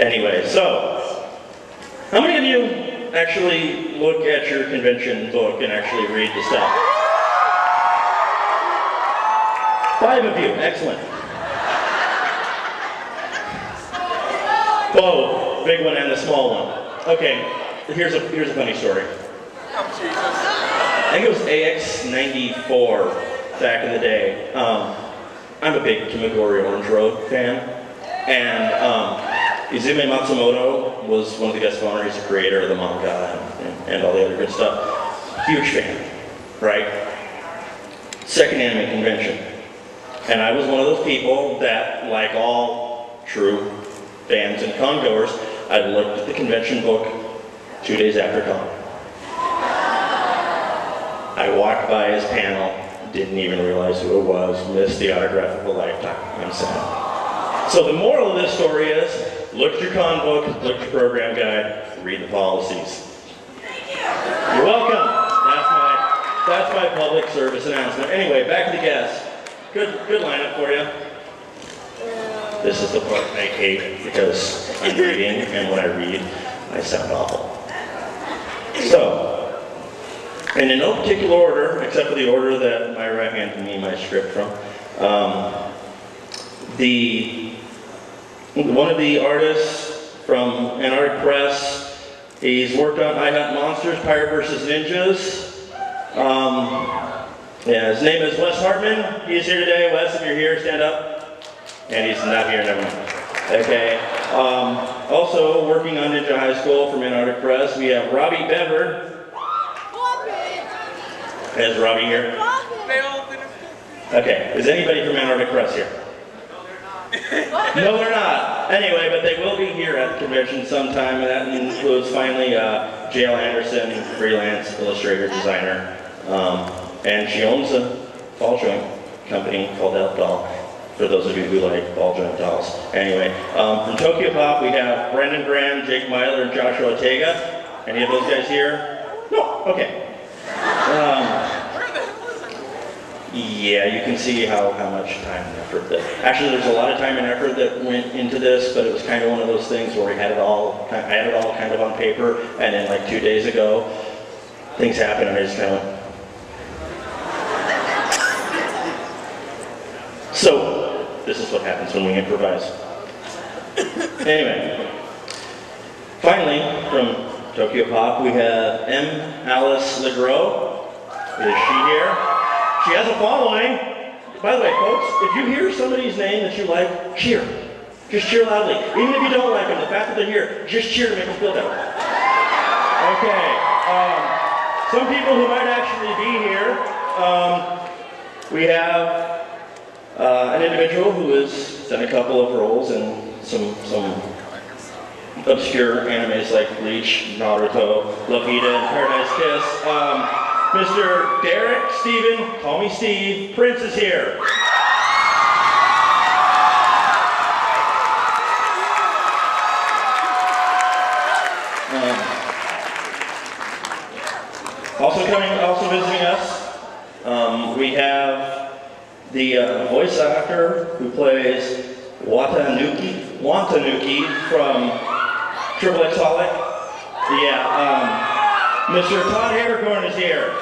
Anyway, so, how many of you actually look at your convention book and actually read the stuff? 5 of you, excellent. Both, big one and the small one. Okay, here's a funny story. I think it was AX94 back in the day. I'm a big Kimagori Orange Road fan, and Izume Matsumoto was one of the guest speakers. He's the creator of the manga and all the other good stuff. Huge fan, right? Second anime convention. And I was one of those people that, like all true fans and con-goers, I looked at the convention book 2 days after con. I walked by his panel, didn't even realize who it was, missed the autograph of a lifetime. I'm sad. So the moral of this story is, look at your con book, look at your program guide, read the policies. You're welcome. That's my public service announcement. Anyway, back to the guests. Good lineup for you. This is the part I hate because I'm reading, and when I read, I sound awful. So, and in no particular order, except for the order that Myra handed me my script from, one of the artists from Antarctic Press, he's worked on I Hunt Monsters, Pirate vs. Ninjas. Yeah, his name is Wes Hartman. He's here today. Wes, if you're here, stand up. And he's not here, never mind. Okay. Also working on Ninja High School from Antarctic Press, we have Robbie Bever. Is Robbie here? Okay. Is anybody from Antarctic Press here? No, they're not. Anyway, but they will be here at the convention sometime, and that includes finally Jael Anderson, freelance illustrator, designer. And she owns a ball joint company called Elf Doll, for those of you who like ball joint dolls. Anyway, from Tokyo Pop we have Brendan Graham, Jake Myler, and Joshua Ortega. Any of those guys here? No? Okay. Yeah, you can see how much time and effort that... Actually, there's a lot of time and effort that went into this, but it was kind of one of those things where I had it all kind of on paper, and then like 2 days ago, things happened, and I just kind of went... So, this is what happens when we improvise. Anyway, finally, from Tokyo Pop, we have M. Alice Legros. Is she here? She has a following. By the way, folks, if you hear somebody's name that you like, cheer. Just cheer loudly. Even if you don't like them, the fact that they're here, just cheer to make them feel better. Okay. Some people who might actually be here, we have an individual who has done a couple of roles in some obscure animes like Bleach, Naruto, Lupita, and Paradise Kiss. Mr. Derek Steven, call me Steve, Prince is here. Also visiting us, we have the voice actor who plays Watanuki from Triple X Holic. Yeah, Mr. Todd Habercorn is here.